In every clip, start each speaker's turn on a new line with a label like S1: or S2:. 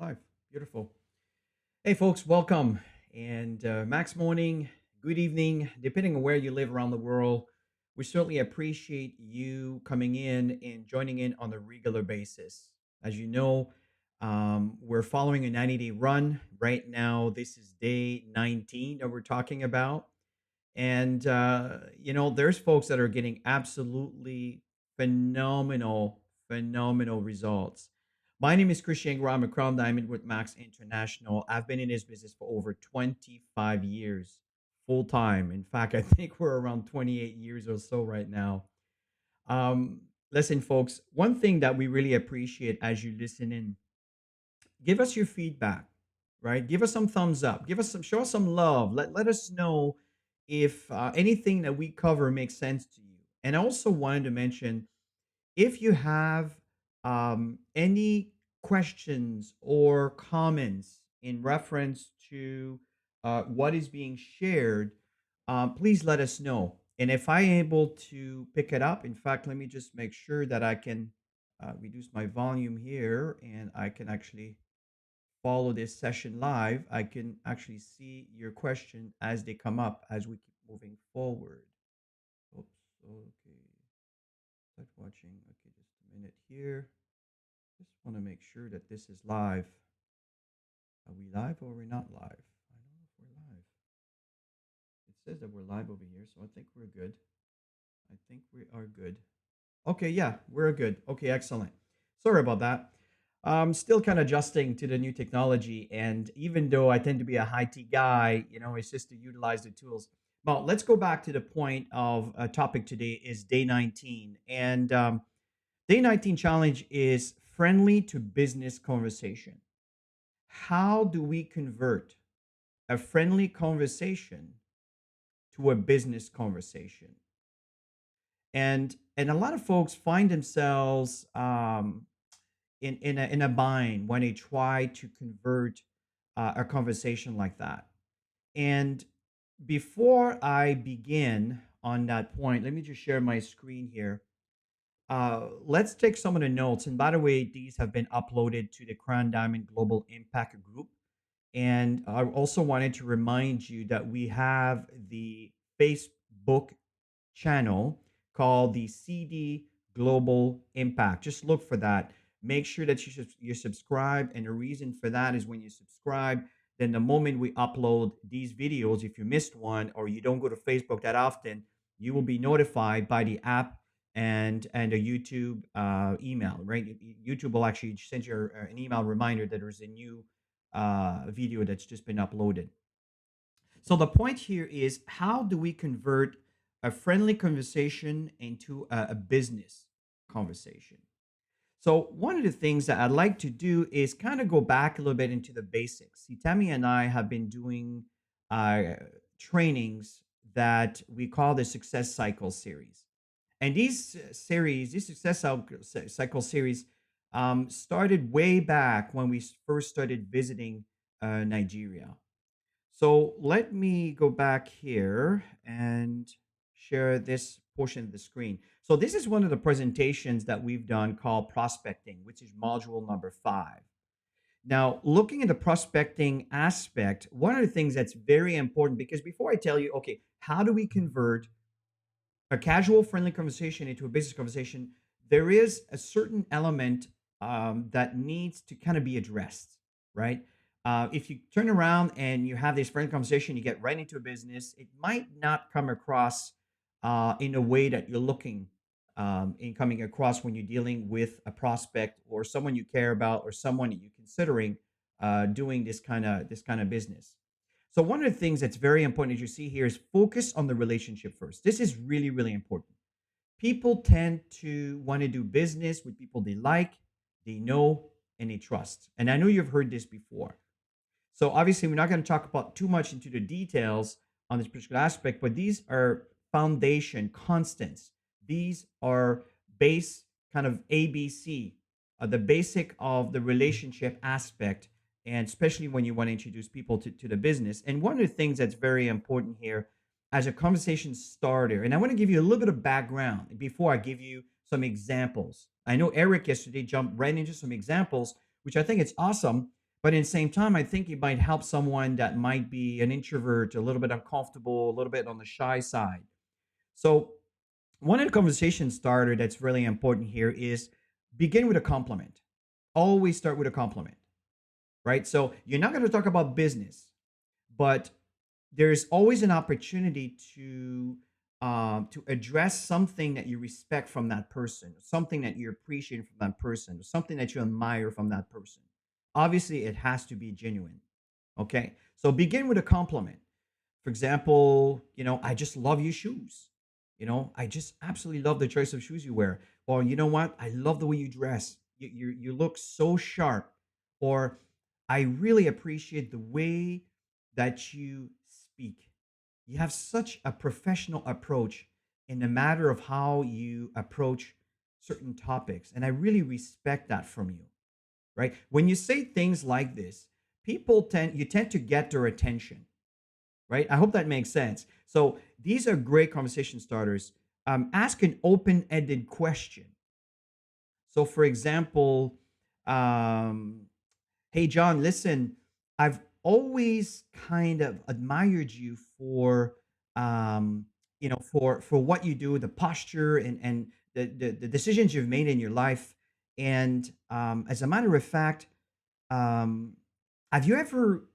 S1: Live. Beautiful. Hey, folks, welcome. And Max morning, good evening, depending on where you live around the world. We certainly appreciate you coming in and joining in on a regular basis. As you know, we're following a 90-day run. Right now, this is day 19 that we're talking about. And, there's folks that are getting absolutely phenomenal results. My name is Christian Gra. I'm a Crown Diamond with Max International. I've been in this business for over 25 years, full time. In fact, I think we're around 28 years or so right now. Listen, folks, one thing that we really appreciate as you listen in, give us your feedback, right? Give us some thumbs up. Show us some love. Let us know if anything that we cover makes sense to you. And I also wanted to mention if you have any questions or comments in reference to what is being shared, please let us know. And if I'm able to pick it up, in fact, let me just make sure that I can reduce my volume here and I can actually follow this session live. I can actually see your question as they come up as we keep moving forward. Oops. Okay. Start watching. Okay, just a minute here. Just want to make sure that this is live. Are we live or are we not live? I don't know if we're live. It says that we're live over here, so I think we're good. I think we are good. Okay, yeah, we're good. Okay, excellent. Sorry about that. I'm still kind of adjusting to the new technology, and even though I tend to be a high T guy, it's just to utilize the tools. Well, let's go back to the point of a topic today is day 19, and day 19 challenge is friendly to business conversation. How do we convert a friendly conversation to a business conversation? And a lot of folks find themselves in a bind when they try to convert a conversation like that. And before I begin on that point, let me just share my screen here. Let's take some of the notes. And by the way, these have been uploaded to the Crown Diamond Global Impact Group. And I also wanted to remind you that we have the Facebook channel called the CD Global Impact. Just look for that. Make sure that you subscribe. And the reason for that is when you subscribe, then the moment we upload these videos, if you missed one or you don't go to Facebook that often, you will be notified by the app and a YouTube email, right? YouTube will actually send you an email reminder that there's a new video that's just been uploaded. So the point here is how do we convert a friendly conversation into a business conversation? So one of the things that I'd like to do is kind of go back a little bit into the basics. See, Tammy and I have been doing uh, trainings that we call the Success Cycle series. And these cycle series, started way back when we first started visiting Nigeria. So let me go back here and share this portion of the screen. So this is one of the presentations that we've done called prospecting, which is module number 5. Now, looking at the prospecting aspect, one of the things that's very important, because before I tell you, okay, how do we convert a casual, friendly conversation into a business conversation, there is a certain element that needs to kind of be addressed, right? If you turn around and you have this friendly conversation, you get right into a business, it might not come across in a way that you're looking in coming across when you're dealing with a prospect or someone you care about or someone that you're considering doing this kind of business. So one of the things that's very important as you see here is focus on the relationship first. This is really, really important. People tend to want to do business with people they like, they know, and they trust. And I know you've heard this before. So obviously, we're not going to talk about too much into the details on this particular aspect, but these are foundation constants. These are base kind of ABC, the basic of the relationship aspect, and especially when you want to introduce people to the business. And one of the things that's very important here as a conversation starter, and I want to give you a little bit of background before I give you some examples. I know Eric yesterday jumped right into some examples, which I think it's awesome But in the same time, I think it might help someone that might be an introvert, a little bit uncomfortable, a little bit on the shy side. So, one of the conversation starter that's really important here is begin with a compliment. Always start with a compliment, right? So, you're not going to talk about business, but there's always an opportunity to address something that you respect from that person, something that you appreciate from that person, something that you admire from that person. Obviously, it has to be genuine. Okay, so begin with a compliment. For example, I just love your shoes. I just absolutely love the choice of shoes you wear. Or you know what? I love the way you dress. You look so sharp. Or I really appreciate the way that you speak. You have such a professional approach in the matter of how you approach certain topics. And I really respect that from you, right? When you say things like this, you tend to get their attention, right? I hope that makes sense. So these are great conversation starters. Ask an open-ended question. So, for example, um, hey John, listen, I've always kind of admired you for for what you do, the posture and the decisions you've made in your life. And as a matter of fact, um, have you ever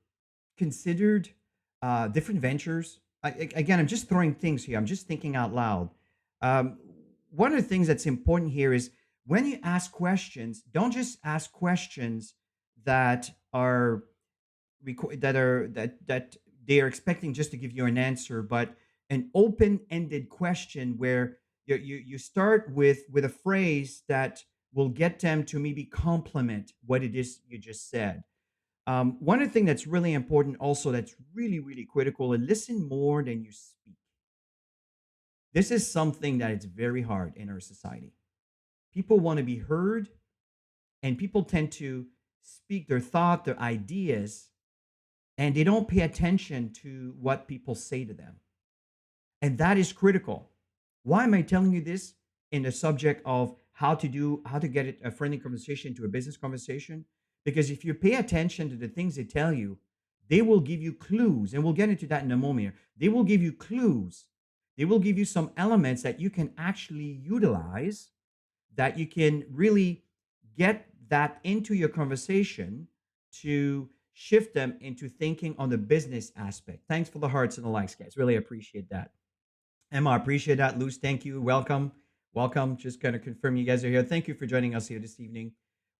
S1: considered different ventures? Again, I'm just throwing things here. I'm just thinking out loud. Um, One of the things that's important here is when you ask questions, don't just ask questions that are that they are expecting just to give you an answer, but an open-ended question where you start with a phrase that will get them to maybe compliment what it is you just said. One of the things that's really important, also, that's really, really critical, and listen more than you speak. This is something that is very hard in our society. People want to be heard, and people tend to speak their thought, their ideas, and they don't pay attention to what people say to them. And that is critical. Why am I telling you this in the subject of how to get a friendly conversation to a business conversation? Because if you pay attention to the things they tell you, they will give you clues, and we'll get into that in a moment. They will give you clues. They will give you some elements that you can actually utilize, that you can really get that into your conversation to shift them into thinking on the business aspect. Thanks for the hearts and the likes, guys. Really appreciate that. Emma, I appreciate that. Luz, thank you. Welcome. Welcome. Just kind of confirm you guys are here. Thank you for joining us here this evening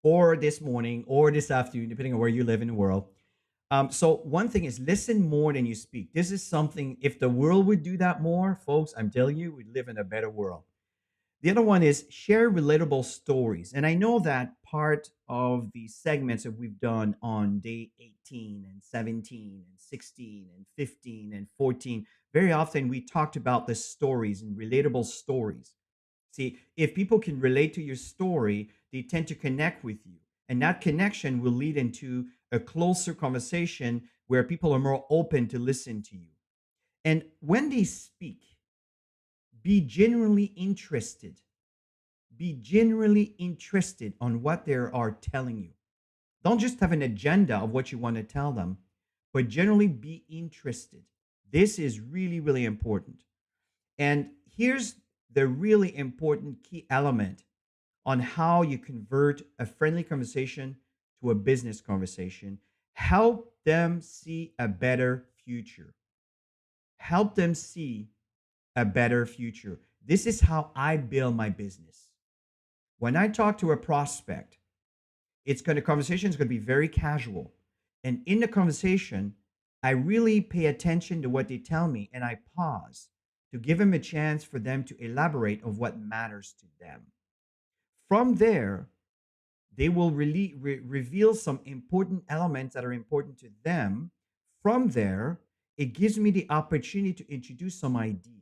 S1: or this morning or this afternoon, depending on where you live in the world. So, one thing is listen more than you speak. This is something, if the world would do that more, folks, I'm telling you, we'd live in a better world. The other one is share relatable stories. And I know that part of the segments that we've done on day 18 and 17 and 16 and 15 and 14, very often we talked about the stories and relatable stories. See, if people can relate to your story, they tend to connect with you. And that connection will lead into a closer conversation where people are more open to listen to you. And when they speak, be genuinely interested. Be genuinely interested on what they are telling you. Don't just have an agenda of what you want to tell them, but generally be interested. This is really, really important. And here's the really important key element on how you convert a friendly conversation to a business conversation. Help them see a better future. Help them see a better future. This is how I build my business. When I talk to a prospect, conversation is going to be very casual. And in the conversation, I really pay attention to what they tell me and I pause to give them a chance for them to elaborate on what matters to them. From there, they will really reveal some important elements that are important to them. From there, it gives me the opportunity to introduce some ideas.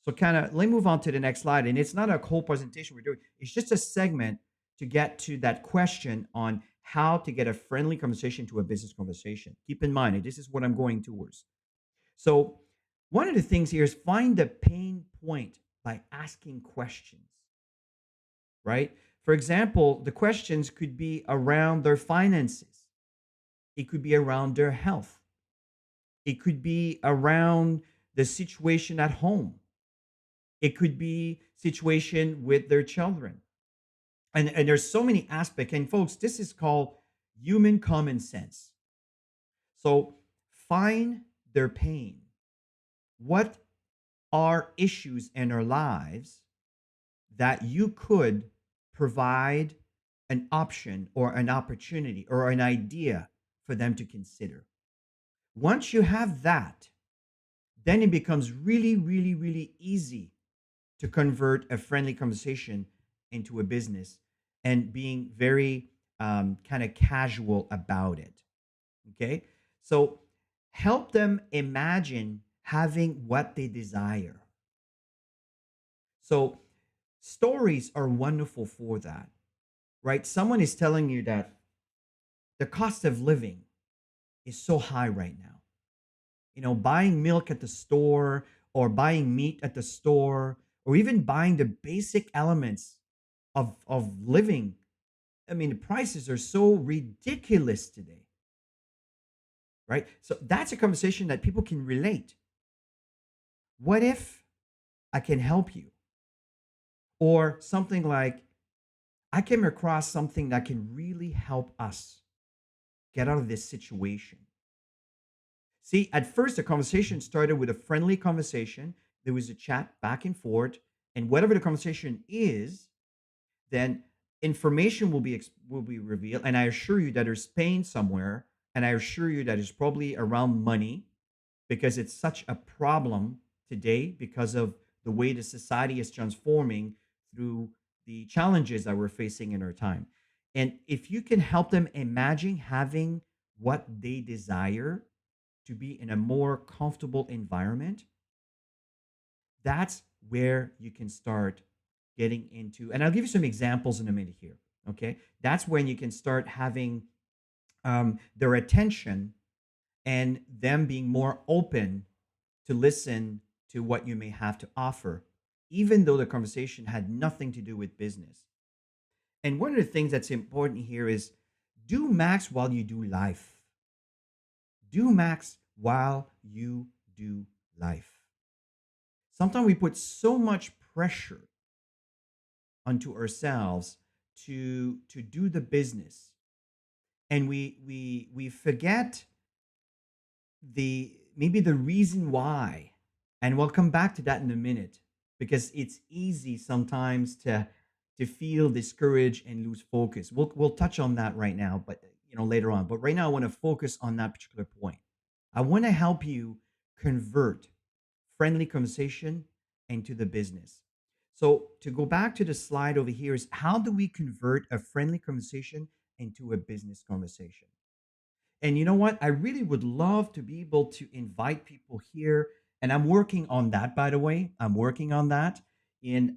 S1: So, kind of, let me move on to the next slide. And it's not a whole presentation we're doing, it's just a segment to get to that question on how to get a friendly conversation to a business conversation. Keep in mind, and this is what I'm going towards. So, one of the things here is find the pain point by asking questions, right? For example, the questions could be around their finances. It could be around their health. It could be around the situation at home. It could be situation with their children. And there's so many aspects. And folks, this is called human common sense. So find their pain. What are issues in our lives that you could provide an option or an opportunity or an idea for them to consider? Once you have that, then it becomes really, really, really easy to convert a friendly conversation into a business and being very kind of casual about it. Okay. So help them imagine having what they desire. So stories are wonderful for that, right? Someone is telling you that the cost of living is so high right now. Buying milk at the store or buying meat at the store or even buying the basic elements of living. I mean, the prices are so ridiculous today, right? So that's a conversation that people can relate. What if I can help you? Or something like, I came across something that can really help us get out of this situation. See, at first, the conversation started with a friendly conversation. There was a chat back and forth. And whatever the conversation is, then information will be revealed. And I assure you that there's pain somewhere. And I assure you that it's probably around money because it's such a problem today because of the way the society is transforming through the challenges that we're facing in our time. And if you can help them imagine having what they desire to be in a more comfortable environment, that's where you can start getting into. And I'll give you some examples in a minute here. Okay. That's when you can start having their attention and them being more open to listen to what you may have to offer, even though the conversation had nothing to do with business. And one of the things that's important here is do max while you do life. Do max while you do life. Sometimes we put so much pressure onto ourselves to do the business, and we forget the maybe the reason why. And we'll come back to that in a minute because it's easy sometimes to feel discouraged and lose focus. We'll touch on that right now, but later on. But right now I want to focus on that particular point. I want to help you convert friendly conversation into the business. So to go back to the slide over here is how do we convert a friendly conversation into a business conversation? And you know what? I really would love to be able to invite people here. And I'm working on that, by the way. I'm working on that.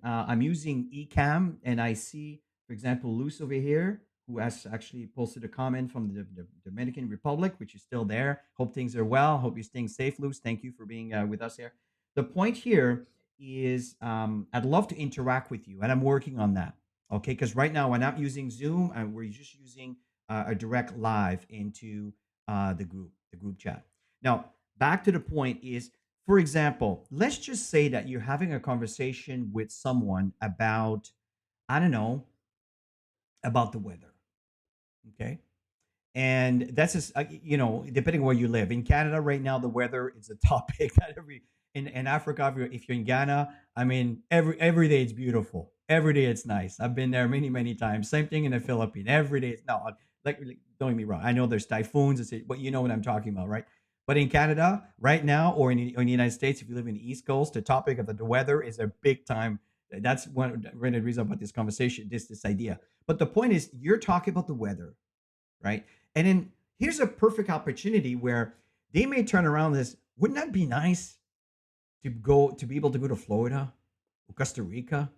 S1: I'm using Ecamm, and I see, for example, Luz over here, who has actually posted a comment from the Dominican Republic, which is still there. Hope things are well. Hope you're staying safe, Luz. Thank you for being with us here. The point here is I'd love to interact with you, and I'm working on that. Okay, because right now we're not using Zoom, and we're just using a direct live into the group chat. Now, back to the point is, for example, let's just say that you're having a conversation with someone about, I don't know, about the weather. Okay. And that's just, depending where you live. In Canada right now, the weather is a topic that in Africa, if you're in Ghana, I mean, every day it's beautiful. Every day it's nice. I've been there many, many times. Same thing in the Philippines. Every day it's no, like, don't get me wrong. I know there's typhoons, but you know what I'm talking about, right? But in Canada right now, or in the United States, if you live in the East Coast, the topic of the weather is a big time. That's one of the reasons about this conversation, this idea. But the point is, you're talking about the weather, right? And then here's a perfect opportunity where they may turn around this. Wouldn't that be nice to be able to go to Florida or Costa Rica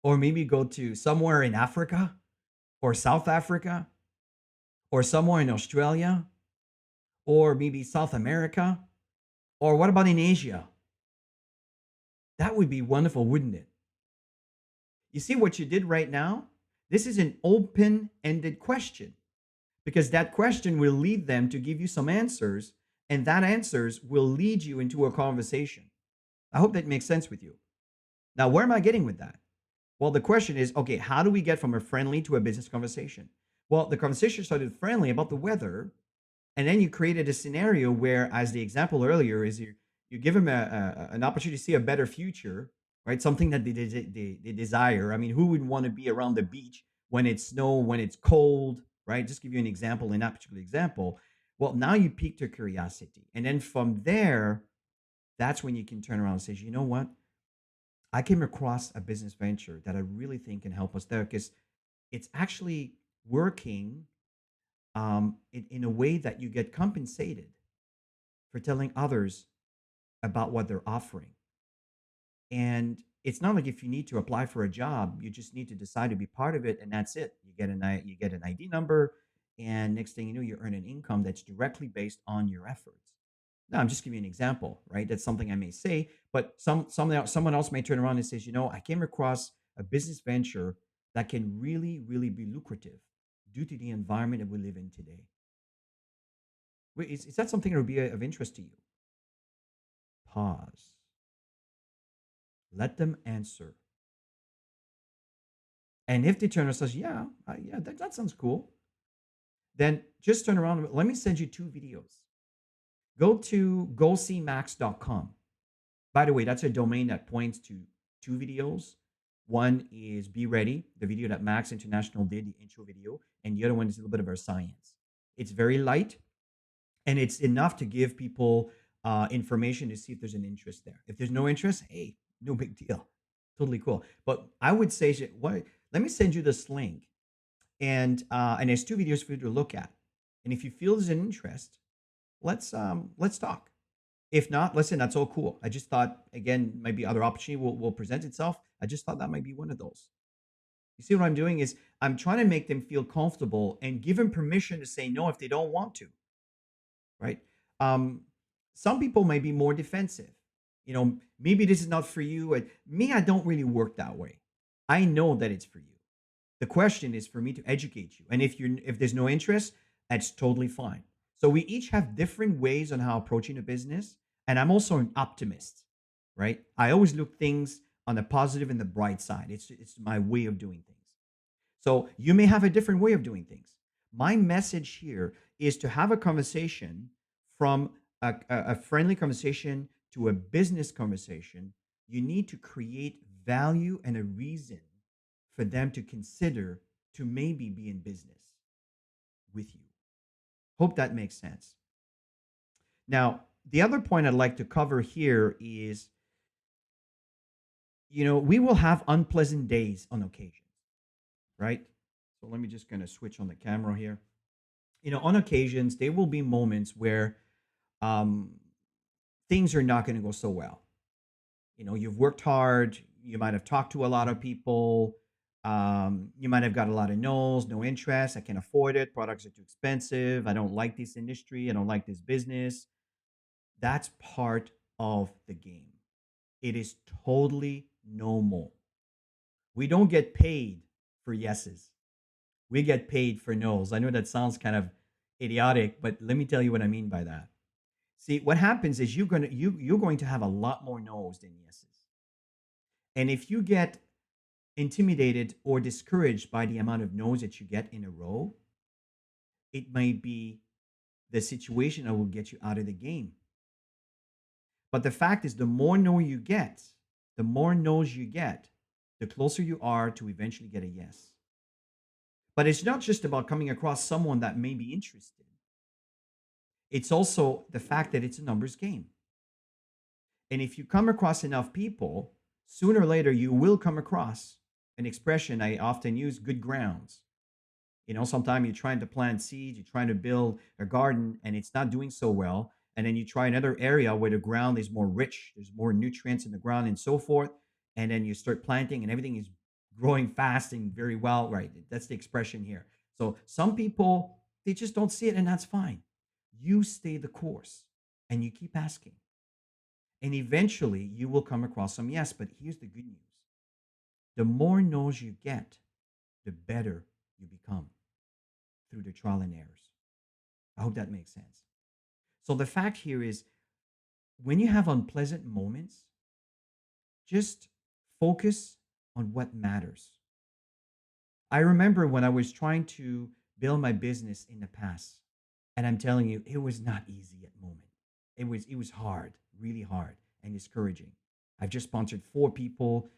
S1: or maybe go to somewhere in Africa or South Africa or somewhere in Australia or maybe South America, or what about in Asia? That would be wonderful, wouldn't it? You see what you did right now? This is an open-ended question. because that question will lead them to give you some answers, and that answers will lead you into a conversation. I hope that makes sense with you. Now, where am I getting with that? Well, the question is, okay, how do we get from a friendly to a business conversation? Well, the conversation started friendly about the weather, and then you created a scenario where, as the example earlier, is you give them an opportunity to see a better future, right? Something that they desire. I mean, who would want to be around the beach when it's snow, when it's cold, right? Just give you an example in that particular example. Well, now you piqued their curiosity, and then from there, that's when you can turn around and say, you know what? I came across a business venture that I really think can help us there because it's actually working in a way that you get compensated for telling others about what they're offering. And it's not like if you need to apply for a job, you just need to decide to be part of it, and that's it. You get an ID number, and next thing you know, you earn an income that's directly based on your efforts. Now, I'm just giving you an example, right? That's something I may say, but someone else may turn around and says, I came across a business venture that can really, really be lucrative due to the environment that we live in today. Wait, is that something that would be of interest to you? Pause. Let them answer. And if they turn around and says, yeah, that sounds cool, then just turn around. Let me send you two videos. Go to gocmax.com. By the way, that's a domain that points to two videos. One is Be Ready, the video that Max International did, the intro video, and the other one is a little bit of our science. It's very light, and it's enough to give people information to see if there's an interest there. If there's no interest, hey, no big deal, totally cool. But I would say, what? Let me send you this link, and there's two videos for you to look at. And if you feel there's an interest, let's talk. If not, listen, that's all cool. I just thought, again, maybe other opportunity will present itself. I just thought that might be one of those. You see what I'm doing is I'm trying to make them feel comfortable and give them permission to say no if they don't want to, right? Um, some people may be more defensive. Maybe this is not for you. Me, I don't really work that way. I know that it's for you. The question is for me to educate you. And if there's no interest, that's totally fine. So we each have different ways on how approaching a business. And I'm also an optimist, right? I always look things on the positive and the bright side. It's my way of doing things. So you may have a different way of doing things. My message here is to have a conversation from a friendly conversation to a business conversation. You need to create value and a reason for them to consider to maybe be in business with you. Hope that makes sense. Now, the other point I'd like to cover here is, we will have unpleasant days on occasion, right? So let me just kind of switch on the camera here. On occasions, there will be moments where um, things are not going to go so well. You've worked hard, you might have talked to a lot of people, you might have got a lot of no's, no interest, I can't afford it, products are too expensive, I don't like this industry, I don't like this business. That's part of the game. It is totally normal. We don't get paid for yeses, we get paid for no's. I know that sounds kind of idiotic, but let me tell you what I mean by that. See, what happens is you're going to have a lot more no's than yeses. And if you get intimidated or discouraged by the amount of no's that you get in a row, it may be the situation that will get you out of the game. But the fact is, the more no you get, the more no's you get, the closer you are to eventually get a yes. But it's not just about coming across someone that may be interested. It's also the fact that it's a numbers game. And if you come across enough people, sooner or later you will come across an expression I often use, good grounds. Sometimes you're trying to plant seeds, you're trying to build a garden, and it's not doing so well. And then you try another area where the ground is more rich, there's more nutrients in the ground and so forth. And then you start planting and everything is growing fast and very well, right? That's the expression here. So some people, they just don't see it, and that's fine. You stay the course and you keep asking. And eventually you will come across some yes. But here's the good news: the more no's you get, the better you become. through the trial and errors. I hope that makes sense. So the fact here is when you have unpleasant moments, just focus on what matters. I remember when I was trying to build my business in the past, and I'm telling you, it was not easy at moment. It was hard, really hard and discouraging. I've just sponsored four people,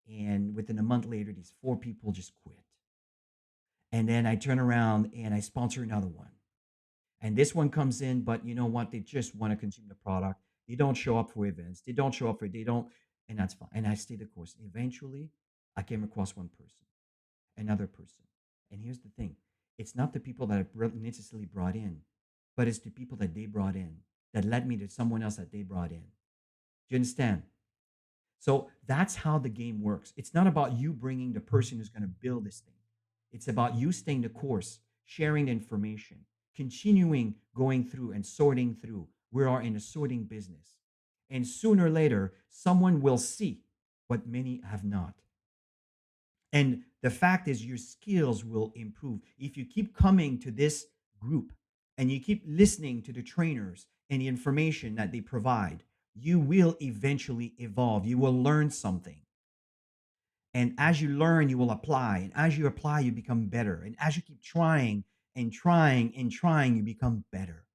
S1: and within a month later, these four people just quit. And then I turn around and I sponsor another one. And this one comes in, but you know what? They just want to consume the product. They don't show up for events. They don't show up for, they don't, and that's fine. And I stay the course. Eventually, I came across one person, another person. And here's the thing, it's not the people that I necessarily brought in, but it's the people that they brought in that led me to someone else that they brought in. Do you understand? So that's how the game works. It's not about you bringing the person who's going to build this thing. It's about you staying the course, sharing the information, continuing going through and sorting through. We are in a sorting business. And sooner or later, someone will see what many have not. And the fact is, your skills will improve. If you keep coming to this group and you keep listening to the trainers and the information that they provide, you will eventually evolve. You will learn something. And as you learn, you will apply. And as you apply, you become better. And as you keep trying and trying and trying, you become better.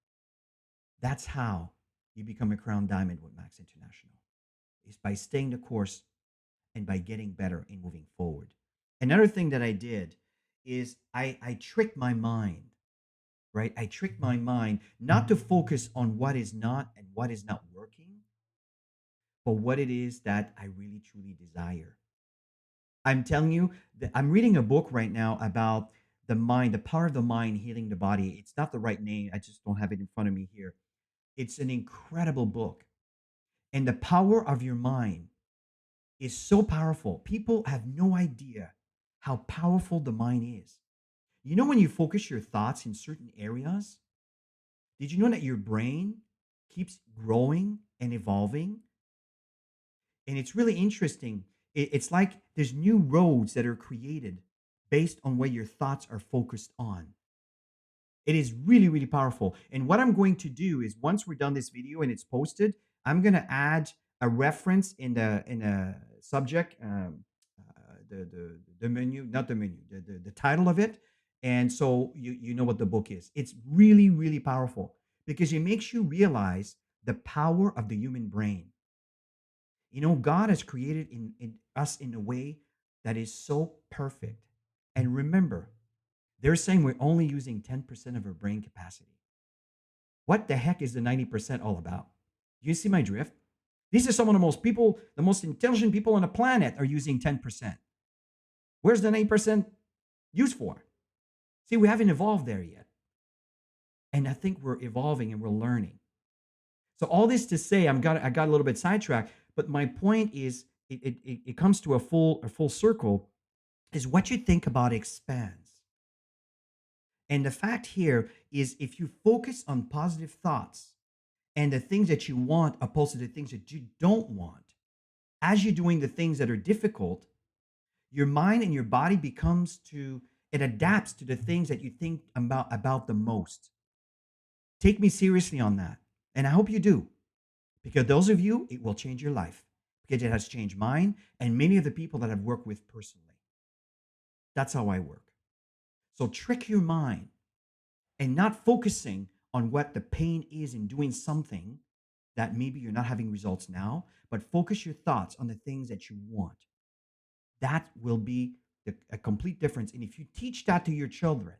S1: That's how you become a crown diamond with Max International, is by staying the course and by getting better and moving forward. Another thing that I did is I tricked my mind, right? I tricked my mind not to focus on what is not and what is not working, but what it is that I really truly desire. I'm telling you that I'm reading a book right now about the mind, the power of the mind healing the body. It's not the right name. I just don't have it in front of me here. It's an incredible book. And the power of your mind is so powerful. People have no idea how powerful the mind is. You know, when you focus your thoughts in certain areas, did you know that your brain keeps growing and evolving? And it's really interesting. It's like there's new roads that are created based on where your thoughts are focused on. It is really, really powerful. And what I'm going to do is once we're done this video and it's posted, I'm going to add a reference in a subject, the menu, not the menu, the title of it. And so you know what the book is. It's really, really powerful because it makes you realize the power of the human brain. You know, God has created in us in a way that is so perfect. And remember, they're saying we're only using 10% of our brain capacity. What the heck is the 90% all about? You see my drift? These are some of the most people, the most intelligent people on the planet are using 10%. Where's the 90% used for? See, we haven't evolved there yet. And I think we're evolving and we're learning. So all this to say, I got a little bit sidetracked, but my point is it comes to a full circle, is what you think about expands. And the fact here is if you focus on positive thoughts and the things that you want opposed to the things that you don't want, as you're doing the things that are difficult, your mind and your body it adapts to the things that you think about the most. Take me seriously on that. And I hope you do. Because those of you, it will change your life. Because it has changed mine and many of the people that I've worked with personally. That's how I work. So trick your mind and not focusing on what the pain is in doing something that maybe you're not having results now, but focus your thoughts on the things that you want. That will be a complete difference. And if you teach that to your children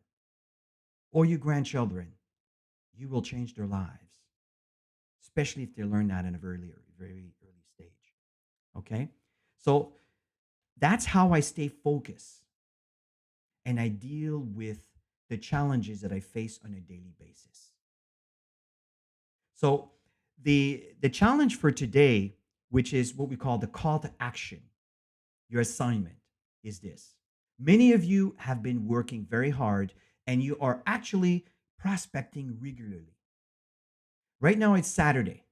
S1: or your grandchildren, you will change their lives, especially if they learn that in a very early stage. Okay? So that's how I stay focused and I deal with the challenges that I face on a daily basis. So the challenge for today, which is what we call the call to action, your assignment is this. Many of you have been working very hard and you are actually prospecting regularly. Right now it's Saturday.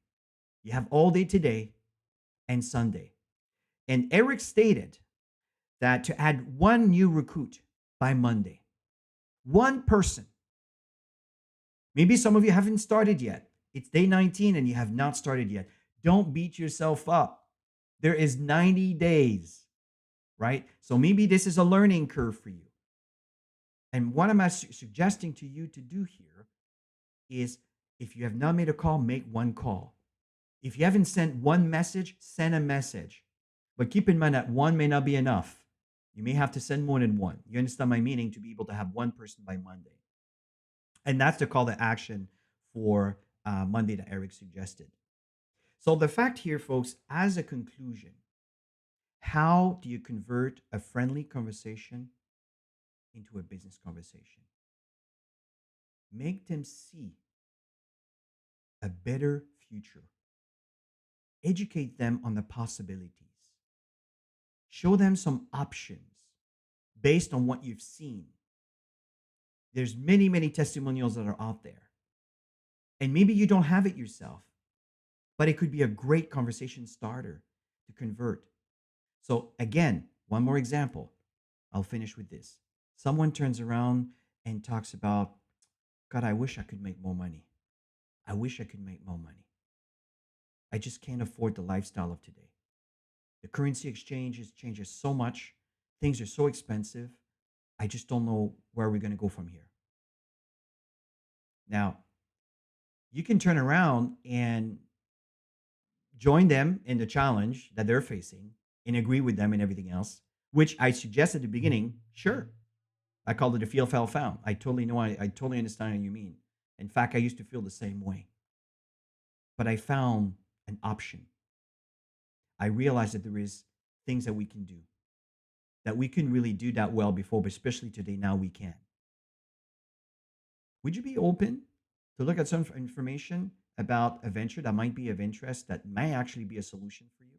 S1: You have all day today and Sunday. And Eric stated that to add one new recruit by Monday, one person Maybe some of you haven't started yet. It's day 19 and you have not started yet. Don't beat yourself up. There is 90 days, right? So maybe this is a learning curve for you. And what I'm suggesting to you to do here is, if you have not made a call, make one call. If you haven't sent one message, send a message. But keep in mind that one may not be enough. You may have to send more than one. You understand my meaning, to be able to have one person by Monday. And that's the call to action for Monday that Eric suggested. So, the fact here, folks, as a conclusion, how do you convert a friendly conversation into a business conversation? Make them see a better future. Educate them on the possibilities. Show them some options based on what you've seen. There's many, many testimonials that are out there. And maybe you don't have it yourself, but it could be a great conversation starter to convert. So, again, one more example. I'll finish with this. Someone turns around and talks about, God, I wish I could make more money. I wish I could make more money. I just can't afford the lifestyle of today. The currency exchange changes so much. Things are so expensive. I just don't know where we're going to go from here. Now, you can turn around and join them in the challenge that they're facing and agree with them and everything else, which I suggested at the beginning. Sure. I called it a feel, felt, found. I totally know. I totally understand what you mean. In fact, I used to feel the same way. But I found an option. I realized that there is things that we can do, that we can really do that well before, but especially today, now we can. Would you be open to look at some information about a venture that might be of interest, that may actually be a solution for you?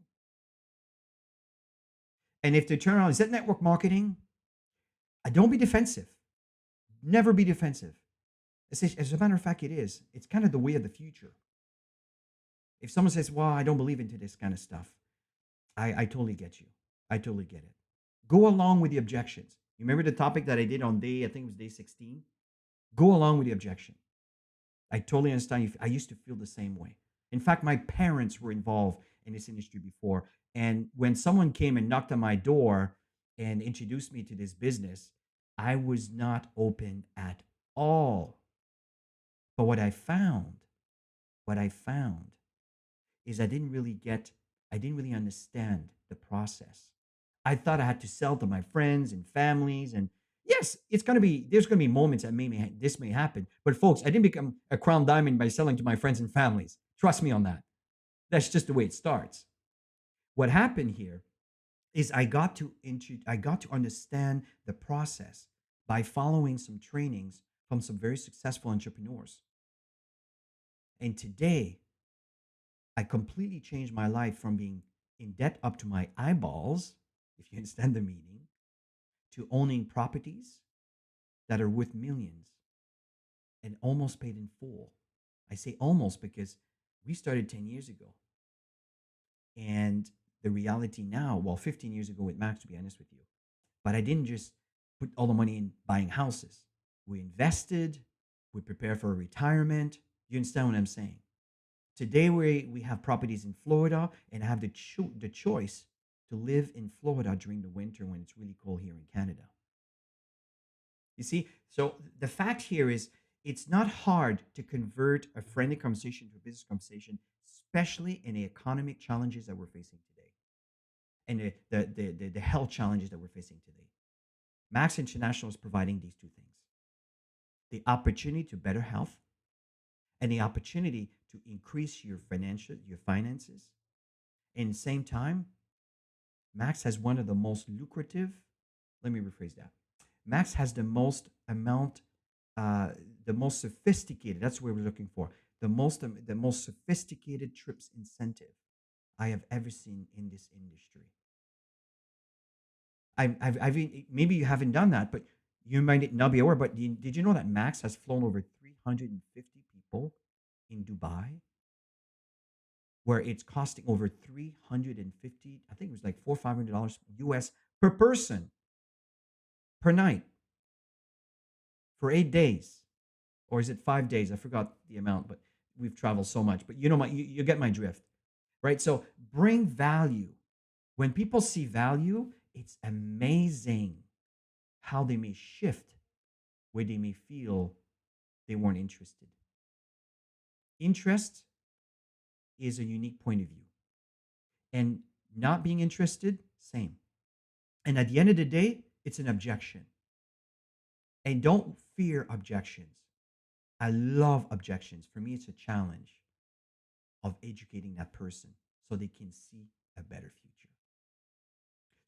S1: And if they turn around, is that network marketing? Don't be defensive. Never be defensive. As a matter of fact, it is. It's kind of the way of the future. If someone says, well, I don't believe into this kind of stuff, I totally get you. I totally get it. Go along with the objections. You remember the topic that I did on I think it was day 16? Go along with the objection. I totally understand you. I used to feel the same way. In fact, my parents were involved in this industry before. And when someone came and knocked on my door and introduced me to this business, I was not open at all. But what I found is I didn't really understand the process. I thought I had to sell to my friends and families. And yes, there's going to be moments that this may happen. But folks, I didn't become a crown diamond by selling to my friends and families. Trust me on that. That's just the way it starts. What happened here is I got to understand the process by following some trainings from some very successful entrepreneurs. And today, I completely changed my life from being in debt up to my eyeballs, if you understand the meaning, to owning properties that are worth millions and almost paid in full. I say almost because we started 10 years ago. And the reality now, well, 15 years ago with Max, to be honest with you, but I didn't just put all the money in buying houses. We invested, we prepared for retirement. You understand what I'm saying? Today, we have properties in Florida, and I have the choice to live in Florida during the winter when it's really cold here in Canada. You see, so the fact here is, it's not hard to convert a friendly conversation to a business conversation, especially in the economic challenges that we're facing today and the health challenges that we're facing today. Max International is providing these two things: the opportunity to better health and the opportunity to increase your finances. And at the same time, Max has one of the most lucrative, let me rephrase that. Max has the most sophisticated, that's what we're looking for, the most sophisticated trips incentive I have ever seen in this industry. Maybe you haven't done that, but you might not be aware. But did you know that Max has flown over 350 people in Dubai, where it's costing over 350? I think it was like $400 or $500 US per person per night for 8 days. or is it 5 days? I forgot the amount, but we've traveled so much. But you get my drift, right? So bring value. When people see value, it's amazing how they may shift where they may feel they weren't interested. Interest is a unique point of view, and not being interested, same. And at the end of the day, it's an objection. And don't fear objections. I love objections. For me, it's a challenge of educating that person so they can see a better future.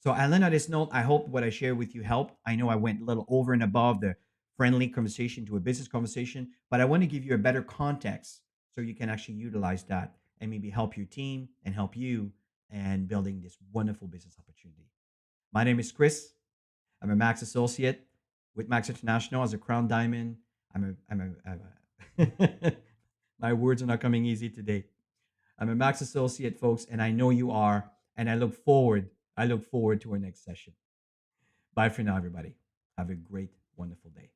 S1: So, Alan, on this note, I hope what I shared with you helped. I know I went a little over and above the friendly conversation to a business conversation, but I want to give you a better context so you can actually utilize that and maybe help your team and help you and building this wonderful business opportunity. My name is Chris. I'm a Max associate with Max International as a Crown Diamond. My words are not coming easy today. I'm a Max associate, folks, and I know you are. And I look forward to our next session. Bye for now, everybody. Have a great, wonderful day.